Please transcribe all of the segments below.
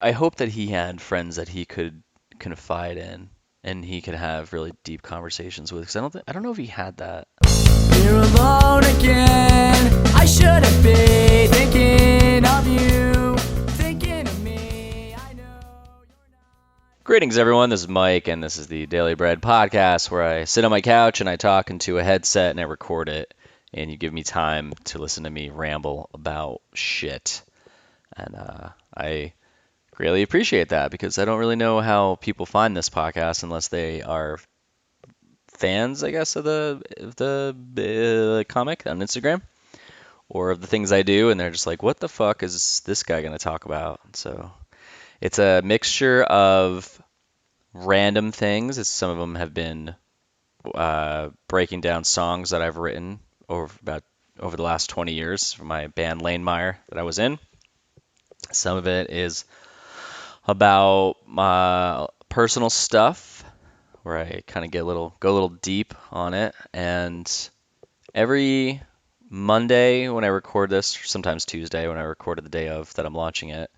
I hope that he had friends that he could confide in and he could have really deep conversations with. Because I don't know if he had that. You're alone again. I shouldn't be thinking of you, thinking of me. I know you're not. Greetings, everyone. This is Mike, and this is the Daily Bread podcast where I sit on my couch and I talk into a headset and I record it, and you give me time to listen to me ramble about shit. And I greatly appreciate that because I don't really know how people find this podcast unless they are fans, I guess, of the comic on Instagram or of the things I do, and they're just like, "What the fuck is this guy going to talk about?" So it's a mixture of random things. Some of them have been breaking down songs that I've written over the last 20 years for my band Lane Meyer that I was in. Some of it is about my personal stuff where I kind of go a little deep on it. And every Monday when I record this, or sometimes Tuesday when I record it the day of that I'm launching it,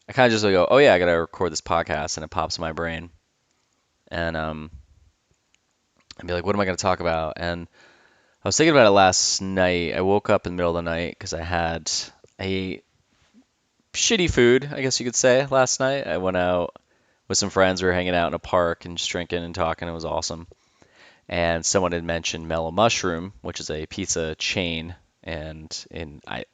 I kind of just go, oh yeah, I gotta record this podcast, and it pops in my brain, and I'd be like, what am I gonna talk about? And I was thinking about it last night. I woke up in the middle of the night because I ate shitty food, I guess you could say, last night. I went out with some friends. We were hanging out in a park and just drinking and talking. It was awesome. And someone had mentioned Mellow Mushroom, which is a pizza chain, and I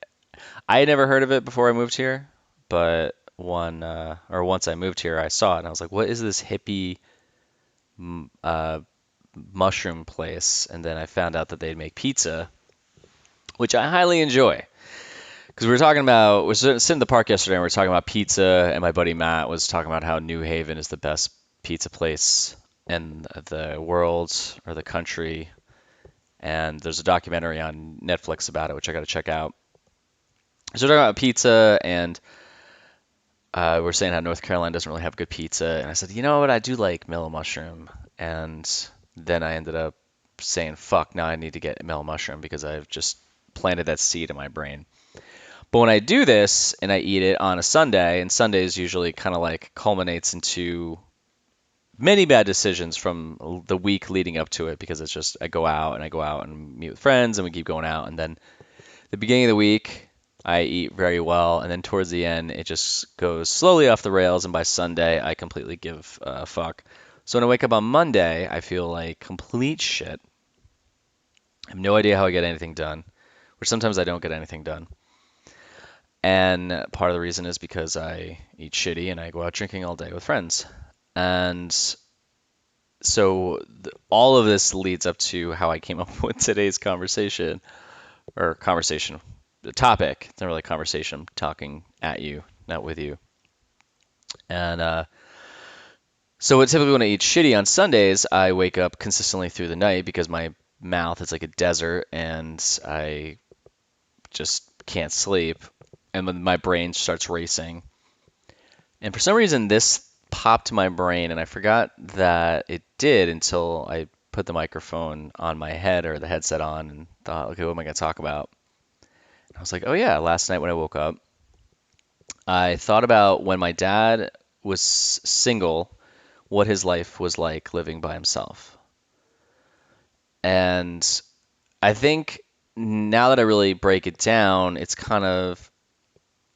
had never heard of it before I moved here, but once I moved here, I saw it and I was like, what is this hippie uh, mushroom place? And then I found out that they'd make pizza, which I highly enjoy. Because we were sitting in the park yesterday and we were talking about pizza, and my buddy Matt was talking about how New Haven is the best pizza place in the world or the country. And there's a documentary on Netflix about it, which I got to check out. So we're talking about pizza, and we're saying how North Carolina doesn't really have good pizza. And I said, you know what? I do like Mellow Mushroom. And then I ended up saying, fuck, now I need to get Mellow Mushroom because I've just planted that seed in my brain. But when I do this and I eat it on a Sunday, and Sundays usually kind of like culminates into many bad decisions from the week leading up to it, because it's just I go out and meet with friends and we keep going out, and then the beginning of the week I eat very well, and then towards the end it just goes slowly off the rails, and by Sunday I completely give a fuck. So when I wake up on Monday, I feel like complete shit. I have no idea how I get anything done, which sometimes I don't get anything done. And part of the reason is because I eat shitty and I go out drinking all day with friends. And so all of this leads up to how I came up with today's conversation, or conversation, the topic. It's not really a conversation. I'm talking at you, not with you. And so typically when I eat shitty on Sundays, I wake up consistently through the night because my mouth is like a desert and I just can't sleep. And when my brain starts racing. And for some reason, this popped to my brain, and I forgot that it did until I put the microphone on my head or the headset on and thought, okay, what am I going to talk about? And I was like, oh yeah, last night when I woke up, I thought about when my dad was single, what his life was like living by himself. And I think now that I really break it down, it's kind of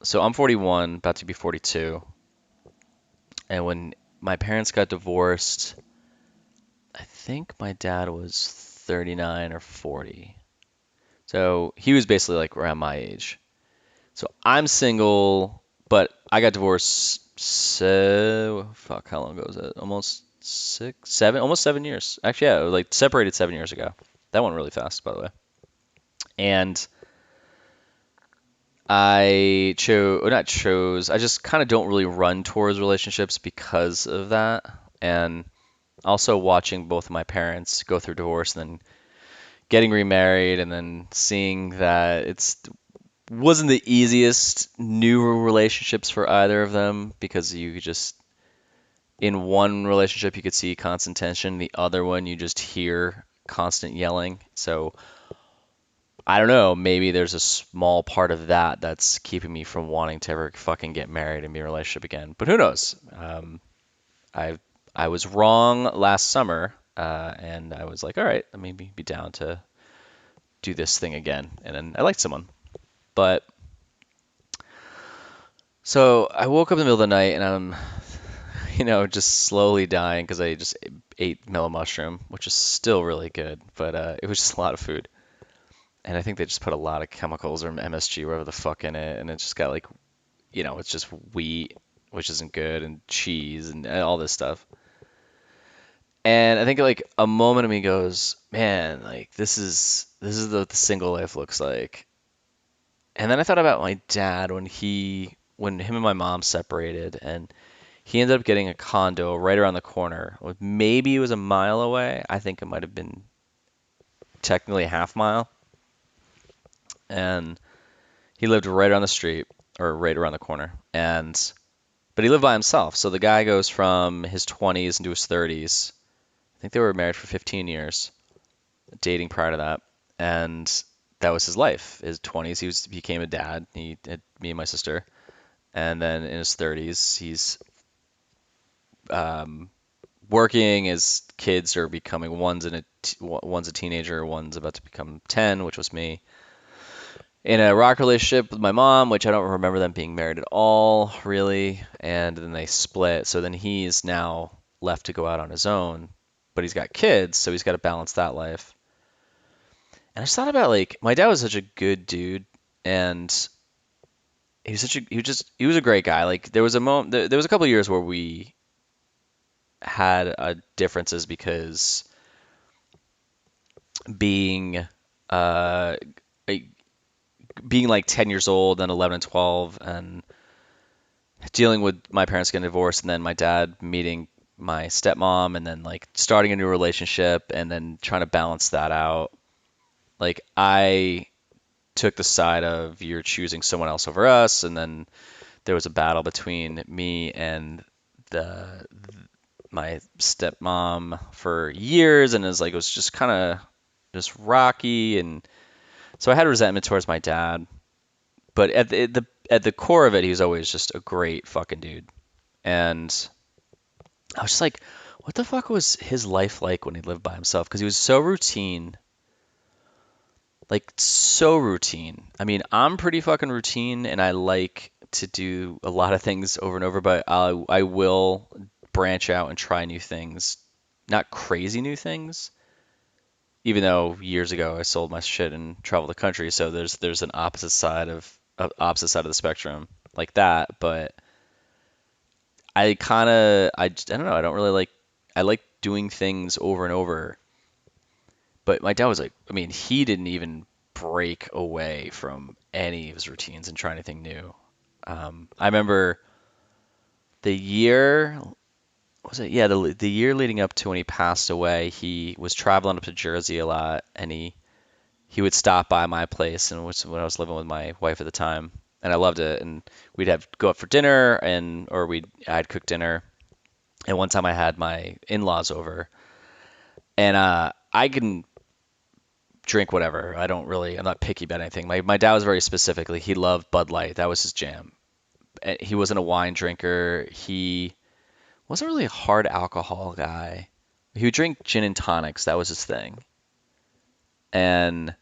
so I'm 41, about to be 42. And when my parents got divorced, I think my dad was 39 or 40. So he was basically like around my age. So I'm single, but I got divorced, so fuck, how long ago was it? Almost 7 years. Actually, yeah, like separated 7 years ago. That went really fast, by the way. And I just kind of don't really run towards relationships because of that. And also watching both of my parents go through divorce and then getting remarried and then seeing that it's wasn't the easiest new relationships for either of them, because you could just in one relationship you could see constant tension, the other one you just hear constant yelling. So I don't know, maybe there's a small part of that that's keeping me from wanting to ever fucking get married and be in a relationship again. But who knows? I I was wrong last summer, and I was like, all right, let me be down to do this thing again. And then I liked someone, but so I woke up in the middle of the night and I'm, just slowly dying because I just ate mellow mushroom, which is still really good, but it was just a lot of food. And I think they just put a lot of chemicals or MSG, whatever the fuck, in it, and it just got like, it's just wheat, which isn't good, and cheese and all this stuff. And I think like a moment of me goes, man, like this is what the single life looks like. And then I thought about my dad when him and my mom separated, and he ended up getting a condo right around the corner. Maybe it was a mile away. I think it might have been technically a half mile. And he lived right around the street or right around the corner. But he lived by himself. So the guy goes from his 20s into his 30s. I think they were married for 15 years, dating prior to that. And that was his life. His 20s, he became a dad. He had me and my sister. And then in his 30s, he's um, working. His kids are becoming one's a teenager, one's about to become 10, which was me. In a rock relationship with my mom, which I don't remember them being married at all, really. And then they split. So then he's now left to go out on his own, but he's got kids, so he's got to balance that life. And I just thought about like my dad was such a good dude, and he was a great guy. Like there was a moment, there was a couple of years where we had differences because being uh being like 10 years old and 11 and 12 and dealing with my parents getting divorced and then my dad meeting my stepmom and then like starting a new relationship and then trying to balance that out. Like I took the side of you're choosing someone else over us, and then there was a battle between me and the my stepmom for years, and it was just kind of just rocky, and so I had resentment towards my dad. But at the core of it, he was always just a great fucking dude. And I was just like, what the fuck was his life like when he lived by himself? Because he was so routine, like so routine. I mean, I'm pretty fucking routine, and I like to do a lot of things over and over, but I will branch out and try new things, not crazy new things. Even though years ago I sold my shit and traveled the country, so there's an opposite side of the spectrum like that. But I don't know. I don't really like. I like doing things over and over. But my dad was like, I mean, he didn't even break away from any of his routines and try anything new. I remember the year, was it? Yeah, the year leading up to when he passed away, he was traveling up to Jersey a lot, and he would stop by my place, and which when I was living with my wife at the time, and I loved it. And we'd have go out for dinner, or I'd cook dinner. And one time I had my in-laws over, and I can drink whatever. I'm not picky about anything. My dad was very specifically, he loved Bud Light. That was his jam. He wasn't a wine drinker. He wasn't really a hard alcohol guy. He would drink gin and tonics. That was his thing. And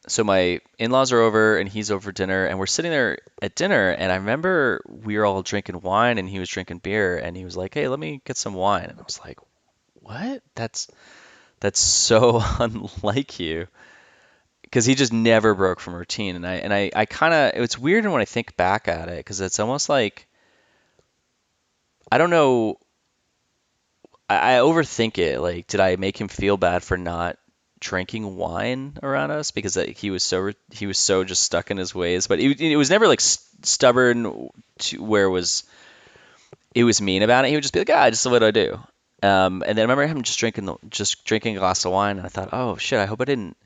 so my in-laws are over and he's over for dinner and we're sitting there at dinner and I remember we were all drinking wine and he was drinking beer and he was like, "Hey, let me get some wine." And I was like, "What? That's so unlike you." Because he just never broke from routine. And I kind of, it's weird when I think back at it because it's almost like, I don't know, I overthink it. Like, did I make him feel bad for not drinking wine around us because he was so just stuck in his ways? But it was never like stubborn to where it was mean about it. He would just be like, "Ah, just what I do." And then I remember him just drinking a glass of wine, and I thought, "Oh shit, I hope I didn't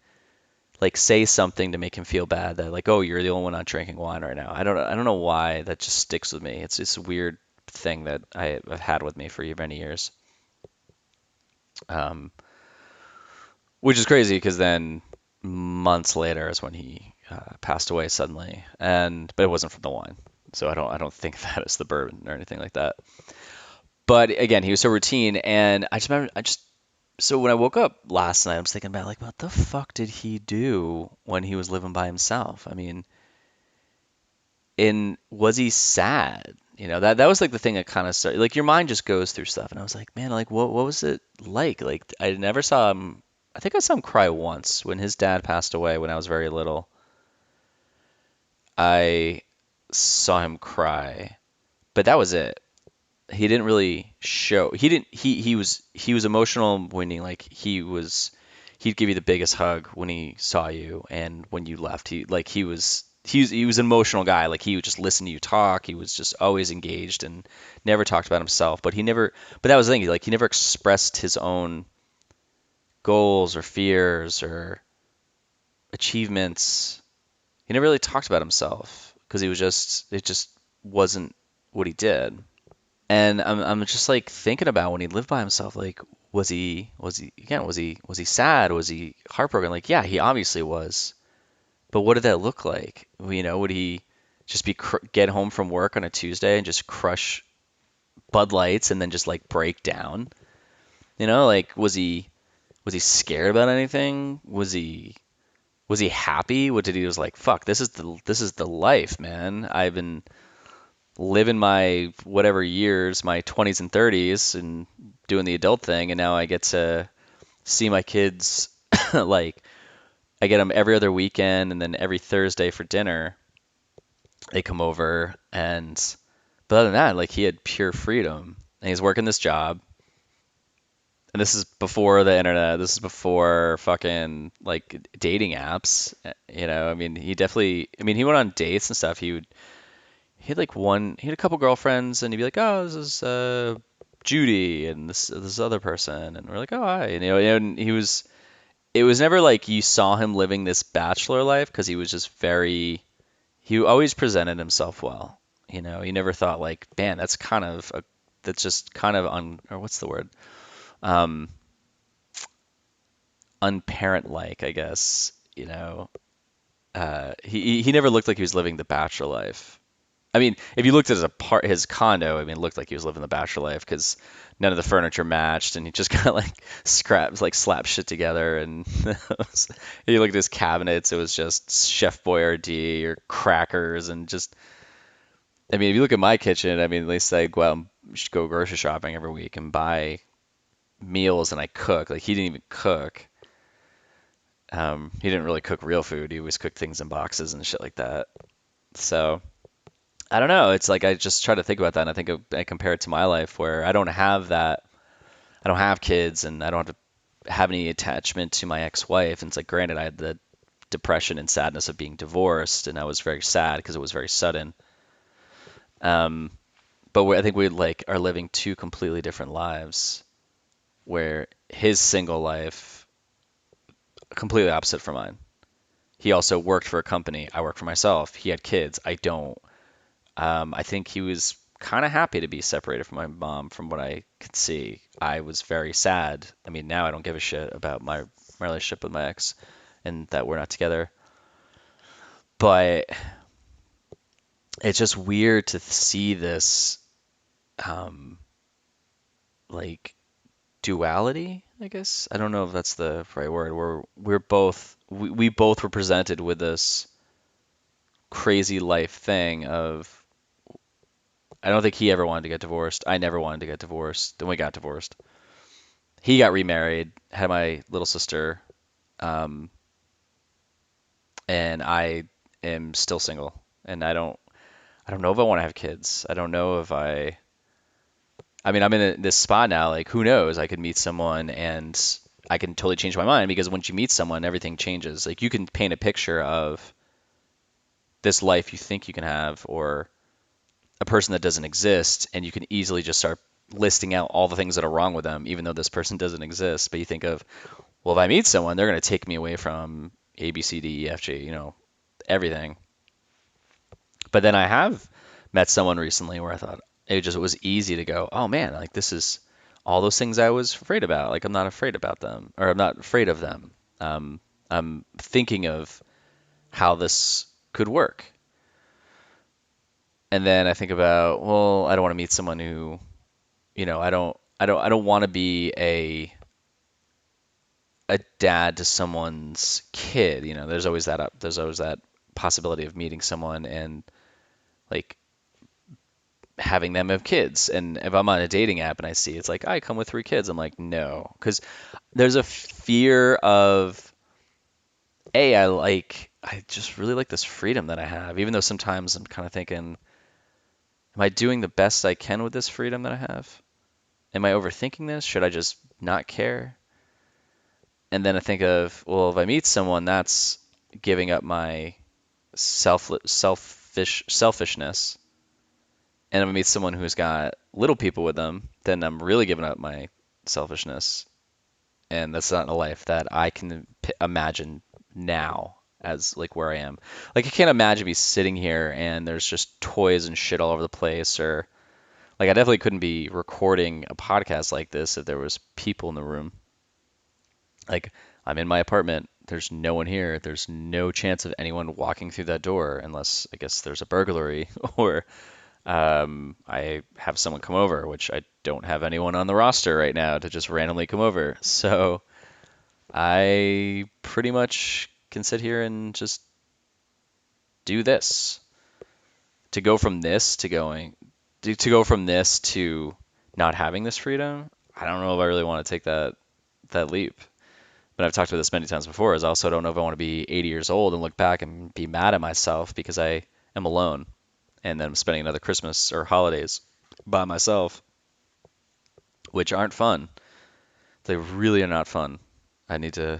like say something to make him feel bad that like, oh, you're the only one not drinking wine right now." I don't know why that just sticks with me. It's a weird thing that I've had with me for many years. Um, which is crazy because then months later is when he passed away suddenly, and but it wasn't from the wine, so I don't think that is the bourbon or anything like that. But again, he was so routine, and I just remember, I just so when I woke up last night, I was thinking about like, what the fuck did he do when he was living by himself? I mean, in was he sad? That was like the thing that kind of started, like your mind just goes through stuff, and I was like, man, like what was it like? Like I never saw him. I think I saw him cry once when his dad passed away when I was very little. I saw him cry, but that was it. He didn't really show. He didn't. He was emotional when he'd give you the biggest hug when he saw you, and when you left, he was an emotional guy. Like he would just listen to you talk. He was just always engaged and never talked about himself. But he never. But that was the thing. Like he never expressed his own goals or fears or achievements. He never really talked about himself because it just wasn't what he did. And I'm just like thinking about when he lived by himself, like was he sad? Was he heartbroken? Like yeah, he obviously was. But what did that look like? Would he just get home from work on a Tuesday and just crush Bud Lights and then just like break down? Like was he scared about anything? Was he happy? What did he was like, fuck, this is the life, man. I've been living my whatever years, my 20s and 30s, and doing the adult thing, and now I get to see my kids like I get them every other weekend, and then every Thursday for dinner they come over, and but other than that, like he had pure freedom, and he's working this job, and this is before the internet, this is before fucking like dating apps, I mean he went on dates and stuff. He had a couple girlfriends, and he'd be like, oh, this is Judy and this other person, and we're like, oh, hi, and it was never like you saw him living this bachelor life because he always presented himself well. He never thought like, man, that's just kind of or what's the word? Um, unparent like, I guess. He never looked like he was living the bachelor life. I mean, if you looked at his condo, I mean, it looked like he was living the bachelor life because none of the furniture matched, and he just kind of like slapped shit together. And you looked at his cabinets, it was just Chef Boyardee or crackers, and just, I mean, if you look at my kitchen, I mean, at least I go out and go grocery shopping every week and buy meals, and I cook. Like he didn't even cook. He didn't really cook real food. He always cooked things in boxes and shit like that. So. I don't know. It's like I just try to think about that, and I compare it to my life where I don't have that. I don't have kids, and I don't have to have any attachment to my ex-wife. And it's like, granted, I had the depression and sadness of being divorced, and I was very sad because it was very sudden. Um, but I think we like are living two completely different lives, where his single life completely opposite from mine. He also worked for a company. I work for myself. He had kids. I don't. I think he was kind of happy to be separated from my mom, from what I could see. I was very sad. I mean, now I don't give a shit about my relationship with my ex and that we're not together. But it's just weird to see this, um, like duality, I guess. I don't know if that's the right word. We both were presented with this crazy life thing of I don't think he ever wanted to get divorced. I never wanted to get divorced. Then we got divorced. He got remarried, had my little sister, um, and I am still single. And I don't know if I want to have kids. I don't know if I mean, I'm in this spot now. Like, who knows? I could meet someone and I can totally change my mind because once you meet someone, everything changes. Like, you can paint a picture of this life you think you can have, or a person that doesn't exist, and you can easily just start listing out all the things that are wrong with them, even though this person doesn't exist. But you think of, well, if I meet someone, they're going to take me away from A, B, C, D, E, F, G, everything. But then I have met someone recently where I thought it was easy to go, oh man, like this is all those things I was afraid about. Like I'm not afraid about them, or I'm not afraid of them. I'm thinking of how this could work. And then I think about, well, I don't want to meet someone who, I don't want to be a dad to someone's kid. There's always that possibility of meeting someone and like having them have kids. And if I'm on a dating app and I see it's like, I come with 3 kids, I'm like, no, because there's a fear of, I just really like this freedom that I have, even though sometimes I'm kind of thinking, am I doing the best I can with this freedom that I have? Am I overthinking this? Should I just not care? And then I think of, well, if I meet someone, that's giving up my selfishness. And if I meet someone who's got little people with them, then I'm really giving up my selfishness. And that's not a life that I can imagine now as like where I am. Like I can't imagine me sitting here and there's just toys and shit all over the place, or like I definitely couldn't be recording a podcast like this if there was people in the room. Like I'm in my apartment, there's no one here. There's no chance of anyone walking through that door unless I guess there's a burglary or I have someone come over, which I don't have anyone on the roster right now to just randomly come over. So I pretty much can sit here and just do this. To go from this to go from this to not having this freedom, I don't know if I really want to take that leap. But I've talked about this many times before, is I also don't know if I want to be 80 years old and look back and be mad at myself because I am alone and then I'm spending another Christmas or holidays by myself, which aren't fun. They really are not fun. I need to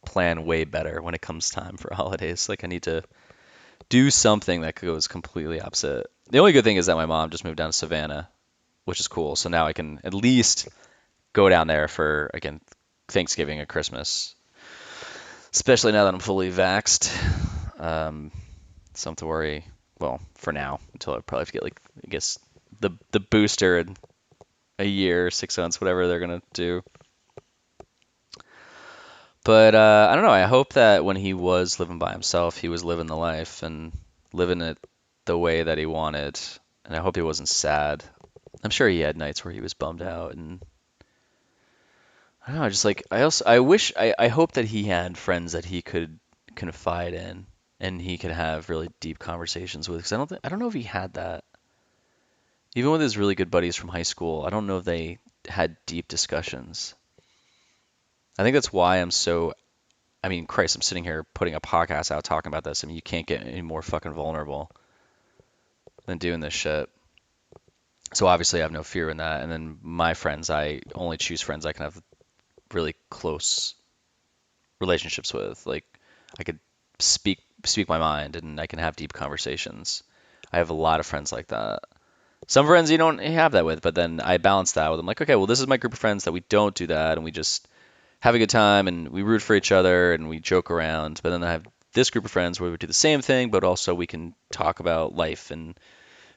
plan way better when it comes time for holidays. Like I need to do something that goes completely opposite. The only good thing is that my mom just moved down to Savannah, which is cool. So now I can at least go down there for, again, Thanksgiving or Christmas, especially now that I'm fully vaxxed. So I don't have to worry. Well, for now, until I probably have to get like I guess the booster in a year, 6 months, whatever they're gonna do. But I don't know. I hope that when he was living by himself, he was living the life and living it the way that he wanted. And I hope he wasn't sad. I'm sure he had nights where he was bummed out, and I don't know. Just like I hope that he had friends that he could confide in, and he could have really deep conversations with. Because I don't know if he had that. Even with his really good buddies from high school, I don't know if they had deep discussions. I think that's why I mean, Christ, I'm sitting here putting a podcast out talking about this. I mean, you can't get any more fucking vulnerable than doing this shit. So obviously I have no fear in that. And then my friends, I only choose friends I can have really close relationships with. Like I could speak my mind and I can have deep conversations. I have a lot of friends like that. Some friends you don't have that with, but then I balance that with them. Like, okay, well, this is my group of friends that we don't do that, and we just have a good time, and we root for each other, and we joke around. But then I have this group of friends where we do the same thing, but also we can talk about life and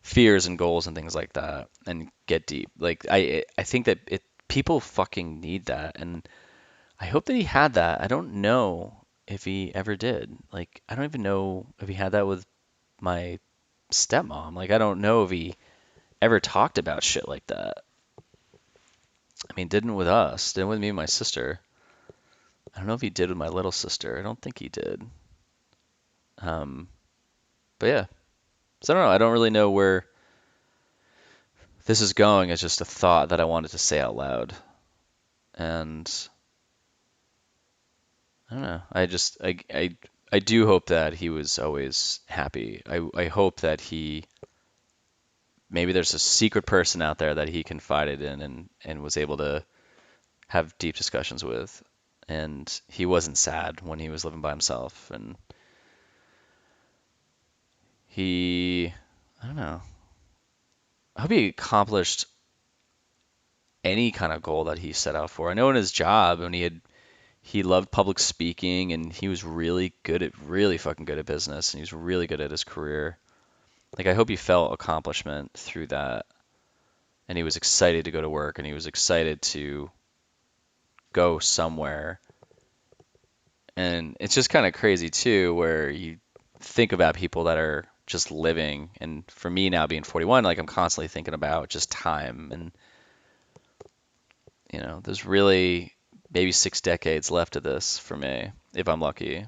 fears and goals and things like that, and get deep. Like, I think that people fucking need that, and I hope that he had that. I don't know if he ever did. Like, I don't even know if he had that with my stepmom. Like, I don't know if he ever talked about shit like that. I mean, didn't with us, didn't with me and my sister. I don't know if he did with my little sister. I don't think he did. Um, but yeah. So I don't know. I don't really know where this is going. It's just a thought that I wanted to say out loud. And I don't know. I do hope that he was always happy. I hope that maybe there's a secret person out there that he confided in and was able to have deep discussions with. And he wasn't sad when he was living by himself. And I don't know. I hope he accomplished any kind of goal that he set out for. I know in his job, when he loved public speaking and he was really fucking good at business and he was really good at his career. Like I hope he felt accomplishment through that. And he was excited to go to work and he was excited to go somewhere And it's just kind of crazy too, where you think about people that are just living. And for me now being 41, like I'm constantly thinking about just time. And, there's really maybe 6 decades left of this for me, if I'm lucky.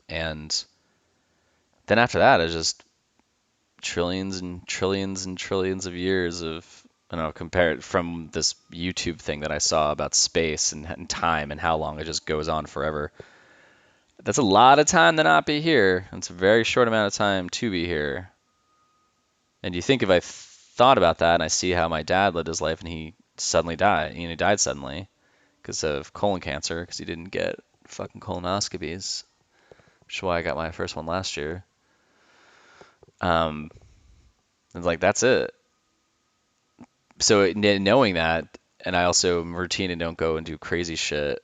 And then after that, it's just trillions and trillions and trillions of years of, I don't know, compared from this YouTube thing that I saw about space and time and how long it just goes on forever. That's a lot of time to not be here. It's a very short amount of time to be here. And you think if I thought about that and I see how my dad lived his life and he suddenly died, he died suddenly because of colon cancer because he didn't get fucking colonoscopies, which is why I got my first one last year. Um, it's like that's it. So knowing that, and I also am routine and don't go and do crazy shit.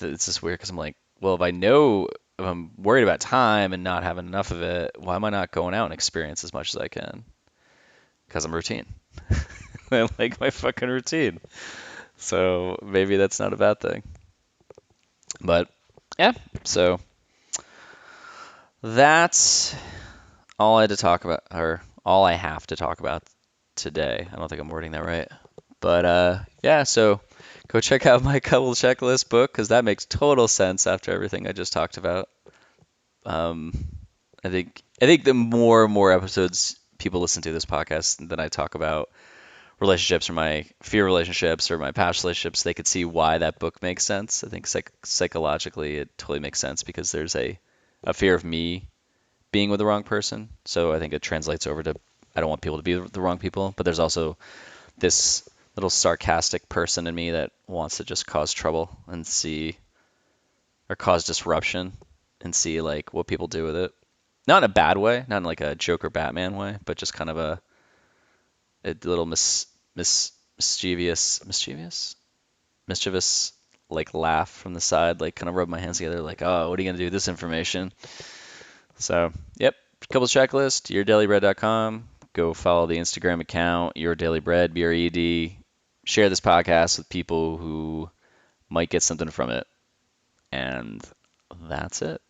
It's just weird because I'm like, well, if I'm worried about time and not having enough of it, why am I not going out and experience as much as I can? Because I'm routine. I like my fucking routine. So maybe that's not a bad thing. But yeah, so that's all I had to talk about, or all I have to talk about today. I don't think I'm wording that right. But yeah, so go check out my couple checklist book because that makes total sense after everything I just talked about. Um, I think the more and more episodes people listen to this podcast than I talk about relationships or my fear relationships or my past relationships, they could see why that book makes sense. I think psychologically it totally makes sense because there's a fear of me being with the wrong person. So I think it translates over to I don't want people to be the wrong people, but there's also this little sarcastic person in me that wants to just cause trouble and see or cause disruption and see like what people do with it. Not in a bad way, not in like a Joker Batman way, but just kind of a little mischievous like laugh from the side, like kind of rub my hands together, like, oh, what are you gonna do with this information? So, yep, couple checklist, yourdailybread.com. Go follow the Instagram account, yourdailybread, BRED. Share this podcast with people who might get something from it. And that's it.